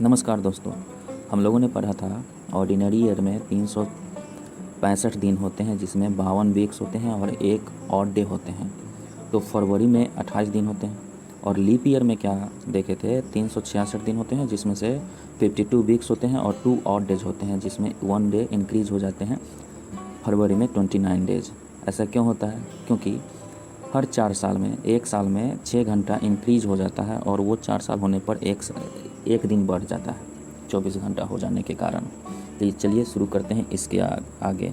नमस्कार दोस्तों। हम लोगों ने पढ़ा था ऑर्डिनरी ईयर में 365 दिन होते हैं, जिसमें 52 वीक्स होते हैं और एक ऑड डे होते हैं। तो फरवरी में 28 दिन होते हैं। और लीप ईयर में क्या देखे थे, 366 दिन होते हैं, जिसमें से 52 वीक्स होते हैं और 2 ऑड डेज होते हैं, जिसमें 1 डे इंक्रीज हो जाते हैं। फरवरी में 29 डेज। ऐसा क्यों होता है? क्योंकि हर 4 साल में, एक साल में 6 घंटा इंक्रीज हो जाता है और वो 4 साल होने पर एक दिन बढ़ जाता है 24 घंटा हो जाने के कारण। तो चलिए शुरू करते हैं इसके आगे।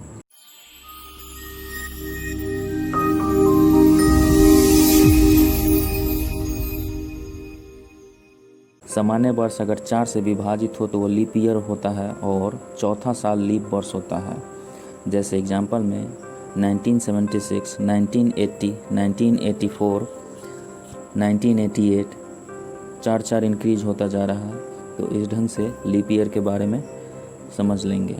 सामान्य वर्ष अगर 4 से विभाजित हो तो वो लीप ईयर होता है और चौथा साल लीप वर्ष होता है। जैसे एग्जाम्पल में 1976, 1980, 1984, 1988 चार इंक्रीज होता जा रहा है। तो इस ढंग से लीप ईयर के बारे में समझ लेंगे।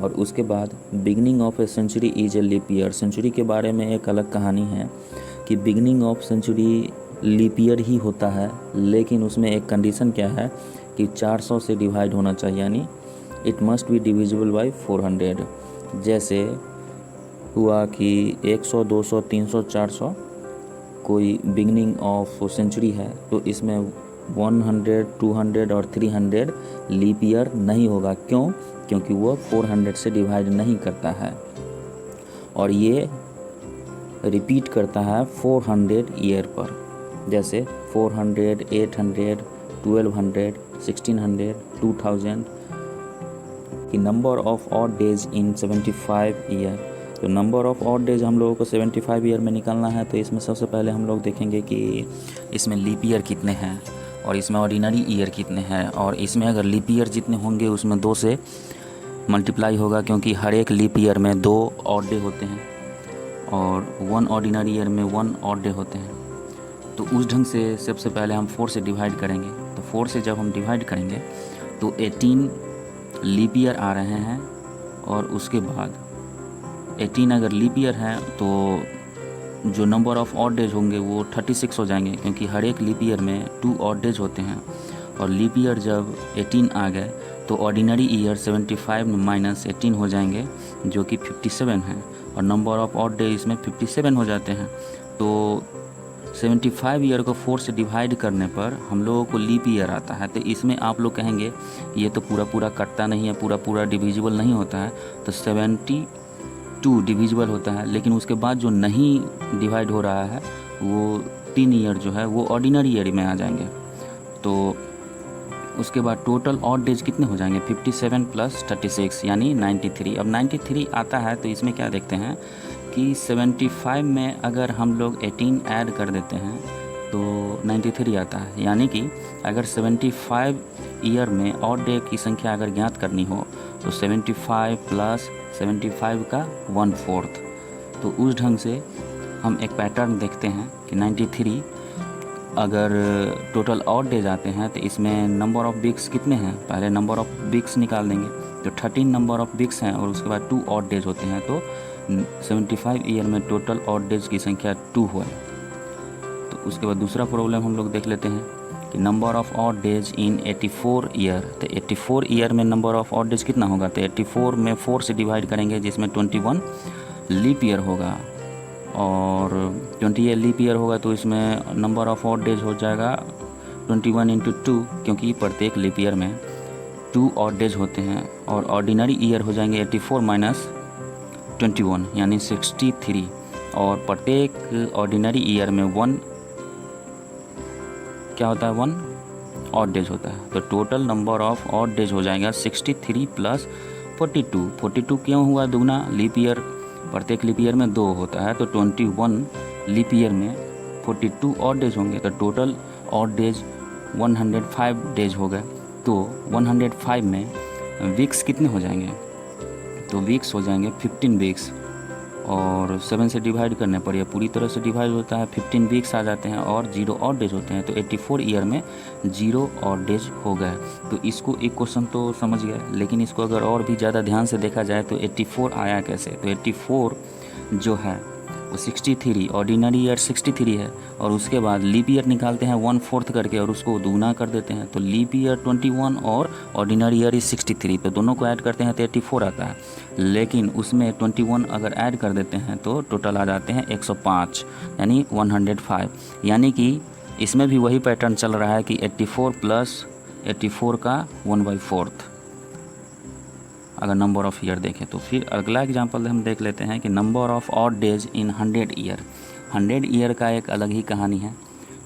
और उसके बाद beginning of a century is a leap year. Century के बारे में एक अलग कहानी है कि beginning of century leap year ही होता है, लेकिन उसमें एक कंडीशन क्या है कि 400 से डिवाइड होना चाहिए, यानी it must be divisible by 400। जैसे हुआ कि 100, 200, 300, 400 कोई बिगनिंग ऑफ सेंचुरी है, तो इसमें 100, 200 और 300 लीप ईयर नहीं होगा। क्यों? क्योंकि वो 400 से डिवाइड नहीं करता है और ये रिपीट करता है 400 ईयर पर। जैसे 400, 800, 1200, 1600, 2000 की number of odd days in 75 year. तो नंबर ऑफ ऑड डेज हम लोगों को 75 ईयर में निकालना है। तो इसमें सबसे पहले हम लोग देखेंगे कि इसमें लीप ईयर कितने हैं और इसमें ऑर्डिनरी ईयर कितने हैं। और इसमें अगर लीप ईयर जितने होंगे उसमें 2 से मल्टीप्लाई होगा, क्योंकि हर एक लीप ईयर में 2 ऑड डे होते हैं और 1 ऑर्डिनरी ईयर में 1 ऑड डे होते हैं। तो उस ढंग से सबसे पहले हम 4 से डिवाइड करेंगे। तो 4 से जब हम डिवाइड करेंगे तो 18 लीप ईयर आ रहे हैं। और उसके बाद 18 अगर लीप ईयर है तो जो नंबर ऑफ़ ऑड डेज होंगे वो 36 हो जाएंगे, क्योंकि हर एक लीप ईयर में 2 ऑड डेज होते हैं। और लीप ईयर जब 18 आ गए तो ऑर्डिनरी ईयर 75 माइनस 18 हो जाएंगे, जो कि 57 है। और नंबर ऑफ़ ऑड डे इसमें 57 हो जाते हैं। तो 75 ईयर को 4 से डिवाइड करने पर हम लोगों को लीप ईयर आता है। तो इसमें आप लोग कहेंगे ये तो पूरा पूरा कटता नहीं है, पूरा पूरा डिविजिबल नहीं होता है। तो 72 डिविजिबल होता है, लेकिन उसके बाद जो नहीं डिवाइड हो रहा है वो 3 ईयर जो है वो ऑर्डिनरी ईयर में आ जाएंगे। तो उसके बाद टोटल ऑड डेज कितने हो जाएंगे, 57 प्लस 36 यानी 93। अब 93 आता है तो इसमें क्या देखते हैं कि 75 में अगर हम लोग 18 ऐड कर देते हैं तो 93 आता है। यानी कि अगर 75 ईयर में ऑड डे की संख्या अगर ज्ञात करनी हो तो 75 प्लस 75 का 1/4। तो उस ढंग से हम एक पैटर्न देखते हैं कि 93 अगर टोटल ऑड डेज आते हैं तो इसमें नंबर ऑफ़ वीक्स कितने हैं, पहले नंबर ऑफ़ वीक्स निकाल देंगे। तो 13 नंबर ऑफ़ वीक्स हैं और उसके बाद 2 ऑड डेज होते हैं। तो 75 ईयर में टोटल ऑड डेज की संख्या 2 हुआ। तो उसके बाद दूसरा प्रॉब्लम हम लोग देख लेते हैं कि number of odd days in 84 year. तो 84 ईयर में नंबर ऑफ़ ऑड डेज कितना होगा, तो 84 में 4 से डिवाइड करेंगे, जिसमें 21 लीप ईयर होगा। और 28 लीप ईयर होगा तो इसमें नंबर ऑफ़ ऑड डेज हो जाएगा 21 इंटू 2, क्योंकि प्रत्येक लीप ईयर में 2 ऑड डेज होते हैं। और ऑर्डिनरी ईयर हो जाएंगे 84 माइनस 21 यानी 63। और प्रत्येक ऑर्डिनरी ईयर में 1 क्या होता है, 1 ऑड डेज होता है। तो total number of odd days हो जाएगा 63 प्लस 42। 42 क्यों हुआ दुगना, लीप ईयर प्रत्येक लीप ईयर में 2 होता है। तो 21 लीप ईयर में 42 ऑड डेज होंगे। तो टोटल ऑड डेज 105 डेज हो गए। तो 105 में वीक्स कितने हो जाएंगे, तो वीक्स हो जाएंगे 15 वीक्स। और 7 से डिवाइड करने पर यह पूरी तरह से डिवाइड होता है, 15 वीक्स आ जाते हैं और 0 ऑड डेज होते हैं। तो 84 ईयर में 0 ऑड डेज हो गए। तो इसको एक क्वेश्चन तो समझ गए, लेकिन इसको अगर और भी ज़्यादा ध्यान से देखा जाए तो 84 आया कैसे। तो 84 जो है वो 63, ऑर्डिनरी ईयर 63 है, और उसके बाद लीप ईयर निकालते हैं 1/4 करके और उसको दुगना कर देते हैं, तो लीप ईयर 21 और ऑर्डिनरी ईयर 63, तो दोनों को ऐड करते हैं तो 84 आता है। लेकिन उसमें 21 अगर ऐड कर देते हैं तो टोटल आ जाते हैं 105, यानी 105। यानी कि इसमें भी वही पैटर्न चल रहा है कि 84 प्लस 84 का 1/4 अगर नंबर ऑफ़ ईयर देखें तो। फिर अगला एग्जांपल हम देख लेते हैं कि number of odd days in 100 year. 100 year का एक अलग ही कहानी है,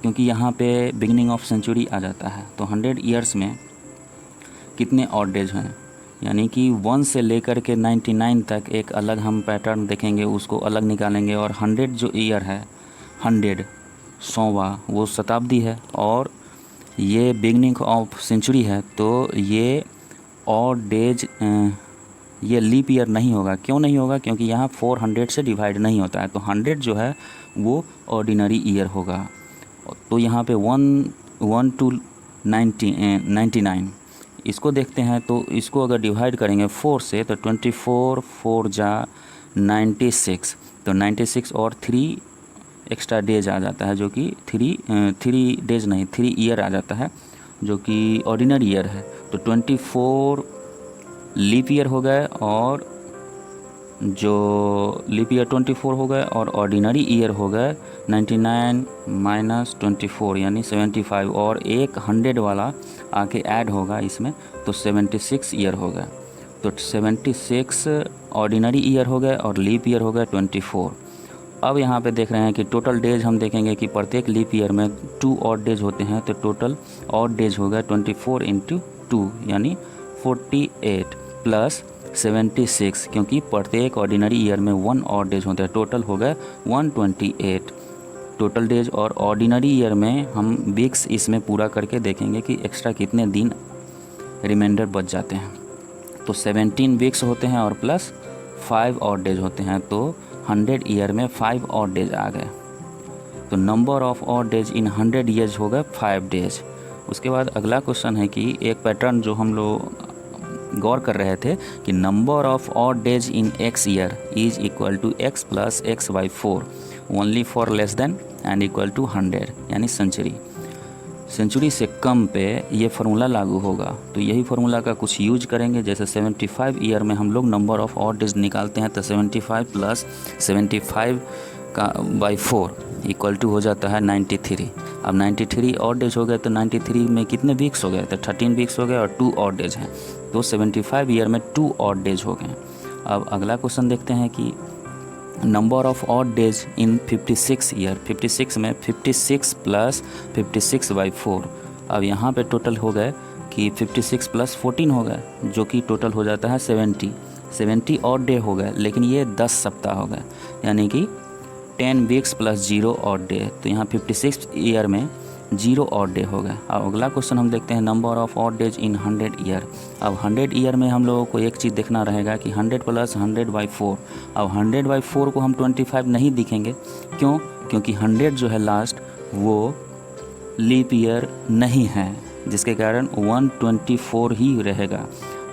क्योंकि यहाँ पे बिगिनिंग ऑफ सेंचुरी आ जाता है। तो 100 ईयर्स में कितने ऑड डेज हैं, यानी कि 1 से लेकर के 99 तक एक अलग हम पैटर्न देखेंगे, उसको अलग निकालेंगे। और 100 जो ईयर है, 100 100वां वो शताब्दी है, और ये बिगिनिंग ऑफ सेंचुरी है, तो ये ऑड डेज ये लीप ईयर नहीं होगा। क्यों नहीं होगा? क्योंकि यहाँ 400 से डिवाइड नहीं होता है, तो 100 जो है वो ऑर्डिनरी ईयर होगा। तो यहाँ पे 1 to 99 इसको देखते हैं, तो इसको अगर डिवाइड करेंगे 4 से तो 24 4 जा 96, तो 96 और 3 एक्स्ट्रा डेज आ जाता है, जो कि 3 डेज नहीं 3 ईयर आ जाता है, जो कि ऑर्डिनरी ईयर है। तो 24 लीप ईयर हो गए, और जो लीप ईयर 24 हो गए, और ऑर्डिनरी ईयर हो गए 99 माइनस 24 यानी 75, और एक 100 वाला आके ऐड होगा इसमें, तो 76 ईयर हो गए। तो 76 ऑर्डिनरी ईयर हो गए और लीप ईयर हो गए 24। अब यहाँ पे देख रहे हैं कि टोटल डेज हम देखेंगे कि प्रत्येक लीप ईयर में 2 ऑड डेज होते हैं, तो टोटल ऑड डेज हो गए 24 × 2 यानी 48 प्लस 76, क्योंकि प्रत्येक ऑर्डिनरी ईयर में 1 ऑड डेज होते हैं, टोटल हो गए 128 टोटल डेज। और ऑर्डिनरी ईयर में हम वीक्स इसमें पूरा करके देखेंगे कि एक्स्ट्रा कितने दिन रिमाइंडर बच जाते हैं। तो 17 वीक्स होते हैं और प्लस 5 ऑड डेज होते हैं, तो 100 ईयर में 5 ऑड डेज आ गए। तो number of odd days in 100 years हो गए 5 डेज। उसके बाद अगला क्वेश्चन है कि एक पैटर्न जो हम लोग गौर कर रहे थे कि number of odd days in x year is equal to x plus x/4 only for less than and equal to 100, यानी सेंचुरी से कम पे ये फार्मूला लागू होगा। तो यही फार्मूला का कुछ यूज करेंगे। जैसे 75 ईयर में हम लोग नंबर ऑफ़ ऑड डेज निकालते हैं, तो 75 प्लस 75 का बाई 4 इक्वल टू हो जाता है 93। अब 93 ऑड डेज हो गए, तो 93 में कितने वीक्स हो गए? तो 13 वीक्स हो गए और 2 ऑड डेज हैं, तो 75 ईयर में 2 ऑड डेज हो गए। अब अगला क्वेश्चन देखते हैं कि number of odd days in 56 year. 56 में 56 प्लस 56/4। अब यहाँ पे टोटल हो गए कि 56 प्लस 14 हो गए, जो कि टोटल हो जाता है 70 ऑड डे हो गए, लेकिन ये 10 सप्ताह हो गए, यानी कि 10 वीक्स प्लस 0 ऑड डे। तो यहाँ 56 ईयर में 0 ऑड डे हो गए। अब अगला क्वेश्चन हम देखते हैं number of odd days in 100 year. अब 100 ईयर में हम लोगों को एक चीज़ देखना रहेगा कि 100 प्लस 100/4। अब 100/4 को हम 25 नहीं दिखेंगे, क्यों? क्योंकि 100 जो है लास्ट वो लीप ईयर नहीं है, जिसके कारण 124 ही रहेगा।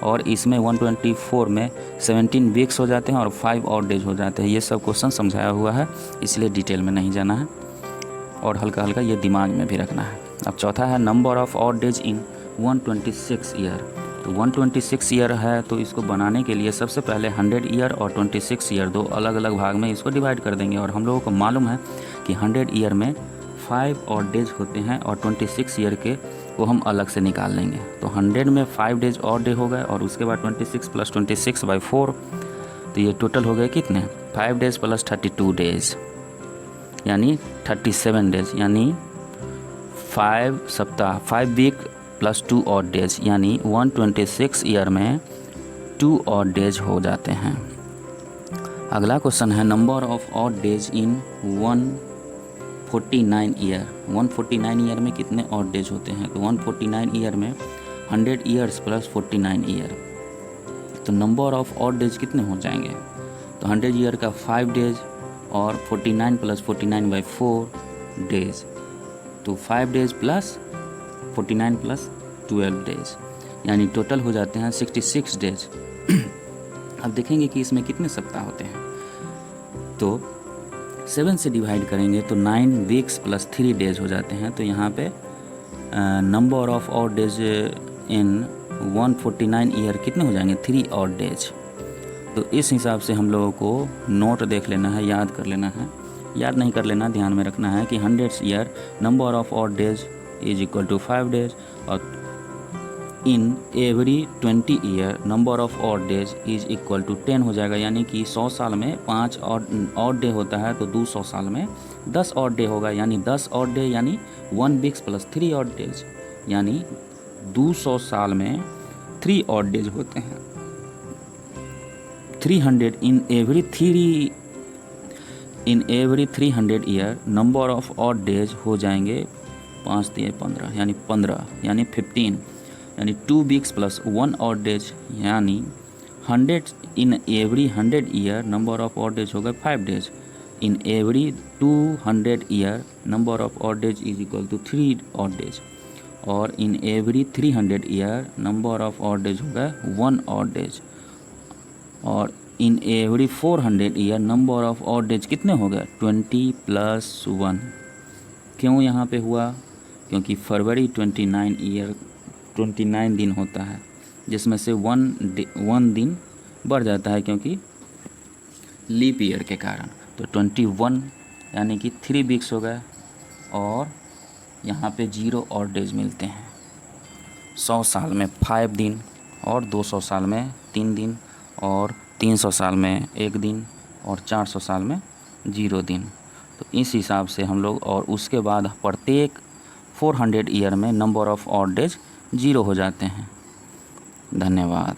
और इसमें 124 में 17 वीक्स हो जाते हैं और 5 ऑड डेज हो जाते हैं। ये सब क्वेश्चन समझाया हुआ है, इसलिए डिटेल में नहीं जाना है और हल्का हल्का ये दिमाग में भी रखना है। अब चौथा है number of odd days in 126 year. तो 126 ईयर है, तो इसको बनाने के लिए सबसे पहले 100 ईयर और 26 ईयर दो अलग अलग भाग में इसको डिवाइड कर देंगे। और हम लोगों को मालूम है कि 100 ईयर में 5 ऑड डेज होते हैं और 26 ईयर के वो हम अलग से निकाल लेंगे। तो 100 में 5 डेज ऑड डे हो गए, और उसके बाद 26 प्लस 26/4, तो ये टोटल हो गए कितने? 5 डेज प्लस 32 डेज यानी 37 डेज, यानी 5 सप्ताह 5 वीक प्लस 2 ऑड डेज, यानी 126 ईयर में 2 ऑड डेज हो जाते हैं। अगला क्वेश्चन है number of odd days in 149 year. 149 year में कितने ऑड डेज होते हैं? तो 149 ईयर में 100 ईयर्स प्लस 49 ईयर, तो नंबर ऑफ़ ऑड डेज कितने हो जाएंगे? तो 100 ईयर का 5 डेज और 49 प्लस 49/4 डेज, तो 5 डेज प्लस 49 प्लस 12 डेज, यानी टोटल हो जाते हैं 66 डेज। अब देखेंगे कि इसमें कितने सप्ताह होते हैं। तो 7 से डिवाइड करेंगे तो 9 वीक्स प्लस 3 डेज हो जाते हैं। तो यहाँ पे number of odd days in 149 year कितने हो जाएंगे, 3 ऑड डेज। तो इस हिसाब से हम लोगों को नोट देख लेना है, याद कर लेना है, याद नहीं कर लेना, ध्यान में रखना है कि 100 year number of odd days is equal to 5 days, और in every 20 year number of odd days is equal to 10 हो जाएगा। यानी कि 100 साल में 5 ऑड डे होता है, तो 200 साल में 10 ऑड डे होगा, यानी 10 ऑड डे यानी 1 वीक्स प्लस 3 ऑड डेज, यानी 200 साल में 3 ऑड डेज होते हैं। 300 इन every 300 year number of odd days हो जाएंगे 5 दिए 15 यानी 15 यानी 15, यानी 2 वीक्स प्लस 1 ऑड डेज, यानी 100 in every 100 year number of odd days होगा 5 days. In every 200 year number of odd days is equal to 3 odd days, और in every 300 year number of odd days होगा 1 odd days, और in every 400 year number of odd days कितने हो गए, 20 plus 1। क्यों यहाँ पे हुआ, क्योंकि फरवरी 29 दिन होता है, जिसमें से 1 दिन बढ़ जाता है क्योंकि लीप ईयर के कारण। तो 21 यानी कि 3 वीक्स हो गए, और यहाँ पे 0 ऑड डेज मिलते हैं। 100 साल में 5 दिन, और 200 साल में 3 दिन, और 300 साल में 1 दिन, और 400 साल में 0 दिन। तो इस हिसाब से हम लोग, और उसके बाद प्रत्येक 400 ईयर में नंबर ऑफ ऑड डेज 0 हो जाते हैं। धन्यवाद।